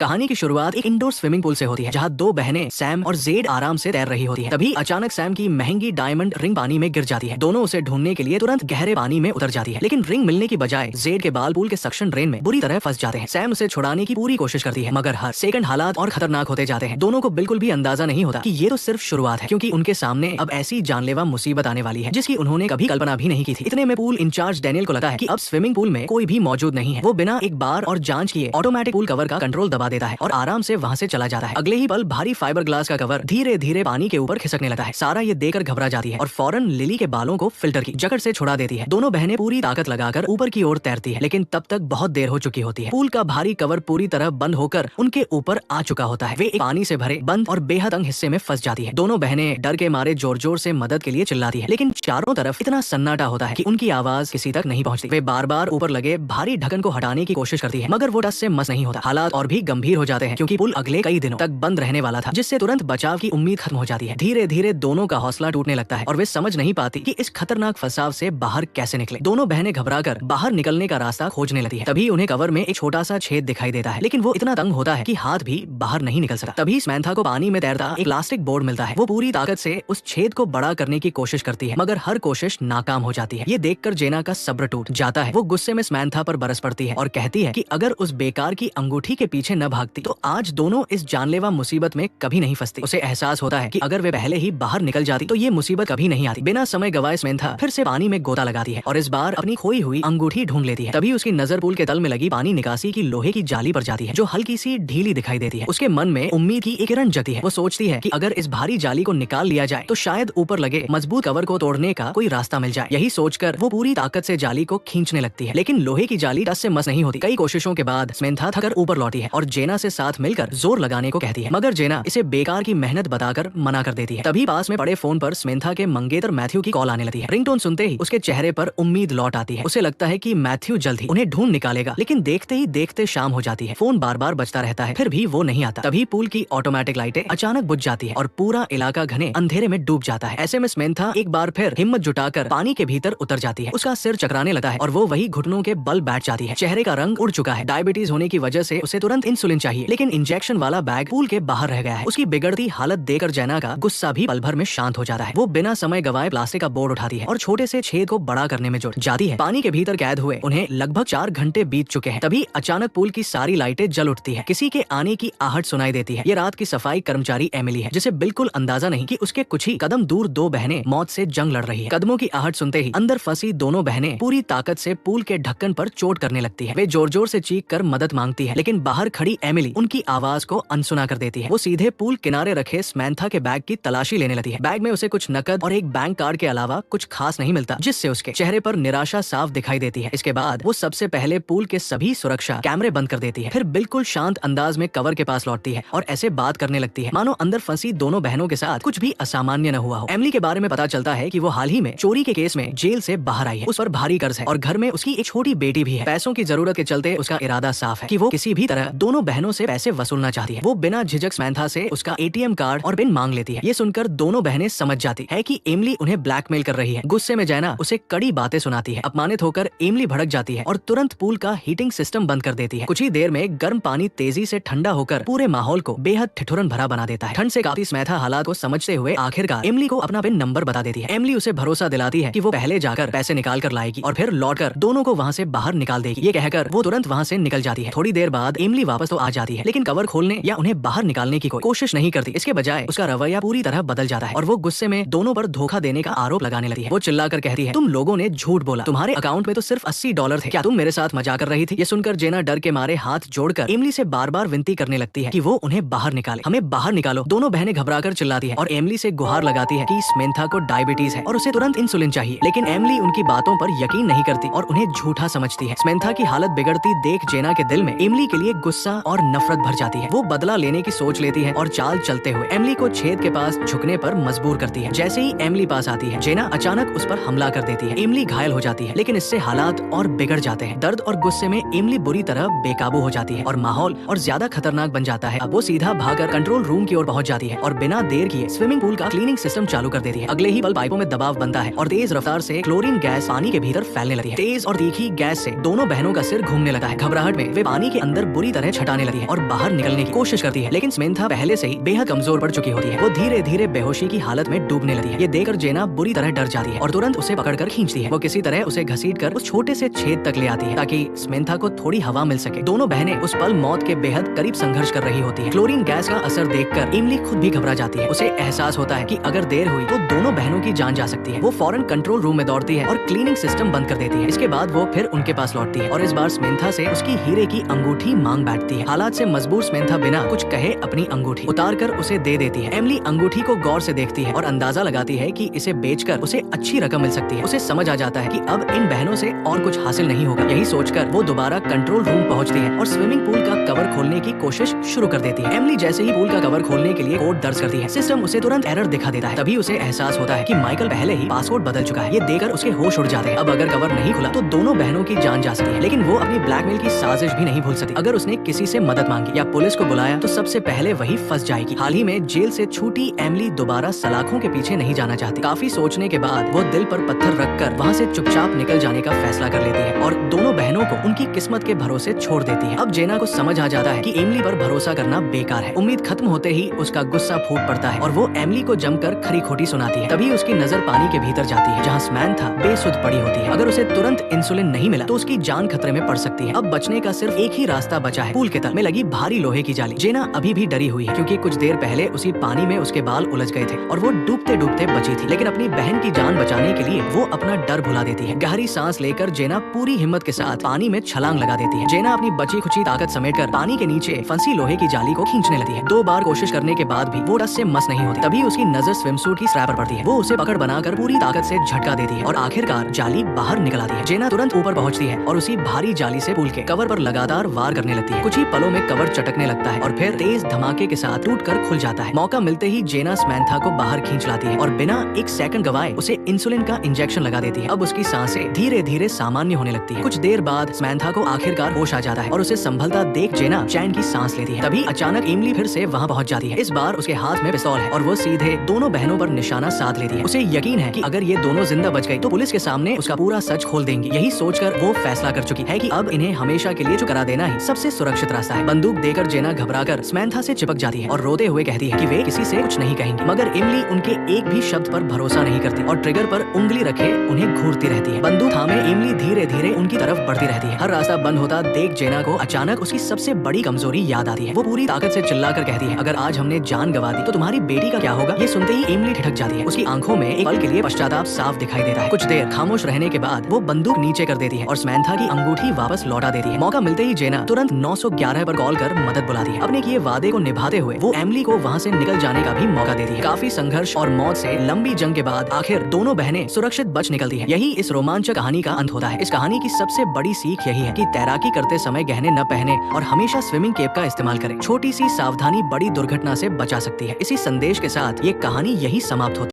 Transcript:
कहानी की शुरुआत एक इंडोर स्विमिंग पूल से होती है, जहाँ दो बहनें सैम और जेड आराम से तैर रही होती हैं। तभी अचानक सैम की महंगी डायमंड रिंग पानी में गिर जाती है। दोनों उसे ढूंढने के लिए तुरंत गहरे पानी में उतर जाती है, लेकिन रिंग मिलने की बजाय जेड के बाल पूल के सक्शन ड्रेन में बुरी तरह फंस जाते हैं। सैम उसे छुड़ाने की पूरी कोशिश करती है, मगर हर सेकंड हालात और खतरनाक होते जाते हैं। दोनों को बिल्कुल भी अंदाजा नहीं होता कि ये तो सिर्फ शुरुआत है, क्योंकि उनके सामने अब ऐसी जानलेवा मुसीबत आने वाली है जिसकी उन्होंने कभी कल्पना भी नहीं की थी। इतने में पूल इंचार्ज डैनियल को लगता है कि अब स्विमिंग पूल में कोई भी मौजूद नहीं है। वो बिना एक बार और जांच किए ऑटोमेटिक पूल कवर का कंट्रोल दबा देता है और आराम से वहां से चला जाता है। अगले ही पल भारी फाइबर ग्लास का कवर धीरे धीरे पानी के ऊपर खिसकने लगता है। सारा ये देखकर घबरा जाती है और फौरन लिली के बालों को फिल्टर की जकड़ से छुड़ा देती है। दोनों बहनें पूरी ताकत लगाकर ऊपर की ओर तैरती है, लेकिन तब तक बहुत देर हो चुकी होती है। पूल का भारी कवर पूरी तरह बंद होकर उनके ऊपर आ चुका होता है। वे एक पानी से भरे बंद और बेहद तंग हिस्से में फंस जाती है। दोनों बहनें डर के मारे जोर जोर से मदद के लिए चिल्लाती है, लेकिन चारों तरफ इतना सन्नाटा होता है कि उनकी आवाज किसी तक नहीं पहुंचती। वे बार बार ऊपर लगे भारी ढक्कन को हटाने की कोशिश करती है, मगर वो टस से मस नहीं होता। हालात और भी गंभीर हो जाते हैं, क्योंकि पुल अगले कई दिनों तक बंद रहने वाला था, जिससे तुरंत बचाव की उम्मीद खत्म हो जाती है। धीरे धीरे दोनों का हौसला टूटने लगता है और वे समझ नहीं पाती कि इस खतरनाक फंसाव से बाहर कैसे निकले। दोनों बहनें घबराकर बाहर निकलने का रास्ता खोजने लगती है। तभी उन्हें कवर में एक छोटा सा छेद दिखाई देता है, लेकिन वो इतना तंग होता है कि हाथ भी बाहर नहीं निकल सकता। तभी समैंथा को पानी में तैरता एक प्लास्टिक बोर्ड मिलता है। वो पूरी ताकत से उस छेद को बड़ा करने की कोशिश करती है, मगर हर कोशिश नाकाम हो जाती है। ये देखकर जेना का सब्र टूट जाता है। वो गुस्से में समैंथा पर बरस पड़ती है और कहती है कि अगर उस बेकार की अंगूठी के पीछे न भागती तो आज दोनों इस जानलेवा मुसीबत में कभी नहीं फंसती। उसे एहसास होता है कि अगर वे पहले ही बाहर निकल जाती तो ये मुसीबत कभी नहीं आती। बिना समय गवाए समैंथा फिर से पानी में गोता लगाती है और इस बार अपनी खोई हुई अंगूठी ढूंढ लेती है। तभी उसकी नजर पुल के तल में लगी पानी निकासी की लोहे की जाली पर जाती है, जो हल्की सी ढीली दिखाई देती है। उसके मन में उम्मीद की एक किरण जगती है। वो सोचती है कि अगर इस भारी जाली को निकाल लिया जाए तो शायद ऊपर लगे मजबूत कवर को तोड़ने का कोई रास्ता मिल जाए। यही सोचकर वो पूरी ताकत से जाली को खींचने लगती है, लेकिन लोहे की जाली टस से मस नहीं होती। कई कोशिशों के बाद समैंथा थकर ऊपर लौटी है और जेना से साथ मिलकर जोर लगाने को कहती है, मगर जेना इसे बेकार की मेहनत बताकर मना कर देती है। तभी पास में पड़े फोन पर समैंथा के मंगेतर मैथ्यू की कॉल आने लगती है। रिंगटोन सुनते ही उसके चेहरे पर उम्मीद लौट आती है। उसे लगता है कि मैथ्यू जल्द ही उन्हें ढूंढ निकालेगा, लेकिन देखते ही देखते शाम हो जाती है। फोन बार बार बजता रहता है, फिर भी वो नहीं आता। तभी पूल की ऑटोमेटिक लाइटें अचानक बुझ जाती है और पूरा इलाका घने अंधेरे में डूब जाता है। ऐसे में समैंथा एक बार फिर हिम्मत जुटाकर पानी के भीतर उतर जाती है। उसका सिर चकराने लगता है और वो वही घुटनों के बल बैठ जाती है। चेहरे का रंग उड़ चुका है। डायबिटीज होने की वजह से उसे तुरंत इंसुलिन चाहिए, लेकिन इंजेक्शन वाला बैग पूल के बाहर रह गया है। उसकी बिगड़ती हालत देखकर जेना का गुस्सा भी पल भर में शांत हो जाता है। वो बिना समय गवाए प्लास्टिक का बोर्ड उठाती है और छोटे से छेद को बड़ा करने में जुट जाती है। पानी के भीतर कैद हुए उन्हें लगभग 4 घंटे बीत चुके हैं। तभी अचानक पूल की सारी लाइटें जल उठती है। किसी के आने की आहट सुनाई देती है। ये रात की सफाई कर्मचारी एमिली है, जिसे बिल्कुल अंदाजा नहीं कि उसके कुछ ही कदम दूर दो बहनें मौत से जंग लड़ रही है। कदमों की आहट सुनते ही अंदर फंसी दोनों बहनें पूरी ताकत से पूल के ढक्कन पर चोट करने लगती है। वे जोर जोर से चीख कर मदद मांगती है, लेकिन बाहर खड़ी एमिली उनकी आवाज को अनसुना कर देती है। वो सीधे पूल किनारे रखे समैंथा के बैग की तलाशी लेने लगती है। बैग में उसे कुछ नकद और एक बैंक कार्ड के अलावा कुछ खास नहीं मिलता, जिससे उसके चेहरे पर निराशा साफ दिखाई देती है। इसके बाद वो सबसे पहले पूल के सभी सुरक्षा कैमरे बंद कर देती है। फिर बिल्कुल शांत अंदाज में कवर के पास लौटती है और ऐसे बात करने लगती है मानो अंदर फंसी दोनों बहनों के साथ कुछ भी असामान्य न हुआ हो। एमिली के बारे में पता चलता है कि वो हाल ही में चोरी के केस में जेल से बाहर आई है। उस पर भारी कर्ज है और घर में उसकी एक छोटी बेटी भी है। पैसों की जरूरत के चलते उसका इरादा साफ है कि वो किसी भी तरह दोनों बहनों से पैसे वसूलना चाहती है। वो बिना झिझक समैंथा से उसका एटीएम कार्ड और पिन मांग लेती है। ये सुनकर दोनों बहनें समझ जाती है कि एमिली उन्हें ब्लैकमेल कर रही है। गुस्से में जेना उसे कड़ी बातें सुनाती है। अपमानित होकर एमिली भड़क जाती है और तुरंत पूल का हीटिंग सिस्टम बंद कर देती है। कुछ ही देर में गर्म पानी तेजी से ठंडा होकर पूरे माहौल को बेहद ठिठुरन भरा बना देता है। ठंड से काफी समैंथा हालात को समझते हुए आखिरकार एमिली को अपना पिन नंबर बता देती है। एमिली उसे भरोसा दिलाती है कि वो पहले जाकर पैसे निकाल कर लाएगी और फिर लौटकर दोनों को वहाँ से बाहर निकाल देगी। ये कहकर वो तुरंत वहाँ से निकल जाती है। थोड़ी देर बाद एमिली वापस तो आ जाती है, लेकिन कवर खोलने या उन्हें बाहर निकालने की कोई कोशिश नहीं करती। इसके बजाय उसका रवैया पूरी तरह बदल जाता है और वो गुस्से में दोनों पर धोखा देने का आरोप लगाने लगती है। वो चिल्लाकर कहती है, तुम लोगों ने झूठ बोला, तुम्हारे अकाउंट में तो सिर्फ $80 थे, क्या तुम मेरे साथ मजाक कर रही थी? ये सुनकर जेना डर के मारे हाथ जोड़कर एमिली से बार बार विनती करने लगती है कि वो उन्हें बाहर निकाले, हमें बाहर निकालो। दोनों बहनें घबराकर चिल्लाती है और एमिली से गुहार लगाती है कि समैंथा को डायबिटीज है और उसे तुरंत इंसुलिन चाहिए, लेकिन एमिली उनकी बातों पर यकीन नहीं करती और उन्हें झूठा समझती है। समैंथा की हालत बिगड़ती देख जेना के दिल में एमिली के लिए गुस्सा और नफरत भर जाती है। वो बदला लेने की सोच लेती है और चाल चलते हुए एमिली को छेद के पास झुकने पर मजबूर करती है। जैसे ही एमिली पास आती है, जेना अचानक उस पर हमला कर देती है। एमिली घायल हो जाती है, लेकिन इससे हालात और बिगड़ जाते हैं। दर्द और गुस्से में एमिली बुरी तरह बेकाबू हो जाती है और माहौल और ज्यादा खतरनाक बन जाता है। अब वो सीधा भागकर कंट्रोल रूम की ओर पहुंच जाती है और बिना देर किए स्विमिंग पूल का क्लीनिंग सिस्टम चालू कर देती है। अगले ही पल पाइपों में दबाव बनता है और तेज रफ्तार से क्लोरीन गैस पानी के भीतर फैलने लगती है। तेज और तीखी गैस से दोनों बहनों का सिर घूमने लगा है। घबराहट में वे पानी के अंदर बुरी तरह छट हटाने लगती है और बाहर निकलने की कोशिश करती है, लेकिन स्मेंथा पहले से ही बेहद कमजोर पड़ चुकी होती है। वो धीरे धीरे बेहोशी की हालत में डूबने लगती है। ये देखकर जेना बुरी तरह डर जाती है और तुरंत उसे पकड़कर खींचती है। वो किसी तरह उसे घसीटकर उस छोटे से छेद तक ले आती है ताकि स्मेंथा को थोड़ी हवा मिल सके। दोनों बहनें उस पल मौत के बेहद करीब संघर्ष कर रही होती है। क्लोरीन गैस का असर देखकर एमिली खुद भी घबरा जाती है। उसे एहसास होता है कि अगर देर हुई तो दोनों बहनों की जान जा सकती है। वो फौरन कंट्रोल रूम में दौड़ती है और क्लीनिंग सिस्टम बंद कर देती है। इसके बाद वो फिर उनके पास लौटती है और इस बार स्मेंथा से उसकी हीरे की अंगूठी मांग बैठती है। हालात से मजबूर स्मेंथा बिना कुछ कहे अपनी अंगूठी उतार कर उसे दे देती है। एमिली अंगूठी को गौर से देखती है और अंदाजा लगाती है कि इसे बेचकर उसे अच्छी रकम मिल सकती है। उसे समझ आ जाता है कि अब इन बहनों से और कुछ हासिल नहीं होगा। यही सोचकर वो दोबारा कंट्रोल रूम पहुंचती है और स्विमिंग पूल का कवर खोलने की कोशिश शुरू कर देती है। एमिली जैसे ही पूल का कवर खोलने के लिए कोड दर्ज करती है, सिस्टम उसे तुरंत एरर दिखा देता है। तभी उसे एहसास होता है कि माइकल पहले ही पासवर्ड बदल चुका है। ये देखकर उसके होश उड़ जाते हैं। अब अगर कवर नहीं खुला तो दोनों बहनों की जान जा सकती है, लेकिन वो अपनी ब्लैकमेल की साजिश भी नहीं भूल सकती। अगर उसने किसी से मदद मांगी या पुलिस को बुलाया तो सबसे पहले वही फंस जाएगी। हाल ही में जेल से छूटी एमिली दोबारा सलाखों के पीछे नहीं जाना चाहती। काफी सोचने के बाद वो दिल पर पत्थर रखकर वहाँ से चुपचाप निकल जाने का फैसला कर लेती है और दोनों बहनों को उनकी किस्मत के भरोसे छोड़ देती है। अब जेना को समझ आ जाता है कि एमिली पर भरोसा करना बेकार है। उम्मीद खत्म होते ही उसका गुस्सा फूट पड़ता है और वो एमिली को जमकर खरी खोटी सुनाती है। तभी उसकी नजर पानी के भीतर जाती है जहाँ स्मैंथा बेसुध पड़ी होती है। अगर उसे तुरंत इंसुलिन नहीं मिला तो उसकी जान खतरे में पड़ सकती है। अब बचने का सिर्फ एक ही रास्ता बचा है, पूल के तल में लगी भारी लोहे की जाली। जेना अभी भी डरी हुई है क्योंकि कुछ देर पहले उसी पानी में उसके बाल उलझ गए थे और वो डूबते डूबते बची थी। लेकिन अपनी बहन की जान बचाने के लिए वो अपना डर भुला देती है। गहरी सांस लेकर जेना पूरी हिम्मत के साथ पानी में छलांग लगा देती है। जेना अपनी बची खुची ताकत समेटकर पानी के नीचे फंसी लोहे की जाली को खींचने लगती है। 2 बार कोशिश करने के बाद भी वो रस से मस नहीं होती। तभी उसकी नजर स्विमसूट की स्ट्रैप पर पड़ती है। वो उसे पकड़ बनाकर पूरी ताकत से झटका देती है और आखिरकार जाली बाहर निकल आती है। जेना तुरंत ऊपर पहुंचती है और उसी भारी जाली से पुल के कवर पर लगातार वार करने लगती है। कुछ ही पलों में कवर चटकने लगता है और फिर तेज धमाके के साथ टूटकर खुल जाता है। मौका मिलते ही जेना स्मैंथा को बाहर खींच लाती है और बिना एक सेकंड गवाए उसे इंसुलिन का इंजेक्शन लगा देती है। अब उसकी सांसें धीरे धीरे सामान्य होने लगती है। कुछ देर बाद स्मैंथा को आखिरकार होश आ जाता है और उसे संभलता देख जेना चैन की सांस लेती है। तभी अचानक एमिली फिर से वहाँ पहुँच जाती है। इस बार उसके हाथ में पिस्तौल है और वो सीधे दोनों बहनों पर निशाना साध लेती है। उसे यकीन है कि अगर ये दोनों जिंदा बच गई तो पुलिस के सामने उसका पूरा सच खोल देंगी। यही सोचकर वो फैसला कर चुकी है कि अब इन्हें हमेशा के लिए चुकरा देना ही सबसे सुरक्षित रास्ता है। बंदूक देकर जेना घबराकर स्मैंथा से चिपक जाती है और रोते हुए कहती है कि वे किसी से कुछ नहीं कहेंगी। मगर एमिली उनके एक भी शब्द पर भरोसा नहीं करती और ट्रिगर पर उंगली रखे उन्हें घूरती रहती है। बंदूक थामे एमिली धीरे धीरे उनकी तरफ बढ़ती रहती है। हर रास्ता बंद होता देख जेना को अचानक उसकी सबसे बड़ी कमजोरी याद आती है। वो पूरी ताकत से चिल्लाकर कहती है, अगर आज हमने जान गंवा दी तो तुम्हारी बेटी का क्या होगा। ये सुनते ही एमिली ठिठक जाती है। उसकी आंखों में एक पल के लिए पश्चाताप साफ दिखाई देता है। कुछ देर खामोश रहने के बाद वो बंदूक नीचे कर देती है और स्मैंथा की अंगूठी वापस लौटा देती है। मौका मिलते ही जेना तुरंत 911 पर कॉल कर मदद बुलाती है। अपने किए वादे को निभाते हुए वो एमिली को वहाँ से निकल जाने का भी मौका देती है। काफी संघर्ष और मौत से लंबी जंग के बाद आखिर दोनों बहनें सुरक्षित बच निकलती है। यही इस रोमांचक कहानी का अंत होता है। इस कहानी की सबसे बड़ी सीख यही है कि तैराकी करते समय गहने न पहने और हमेशा स्विमिंग कैप का इस्तेमाल करें। छोटी सी सावधानी बड़ी दुर्घटना से बचा सकती है। इसी संदेश के साथ ये कहानी यही समाप्त होती है।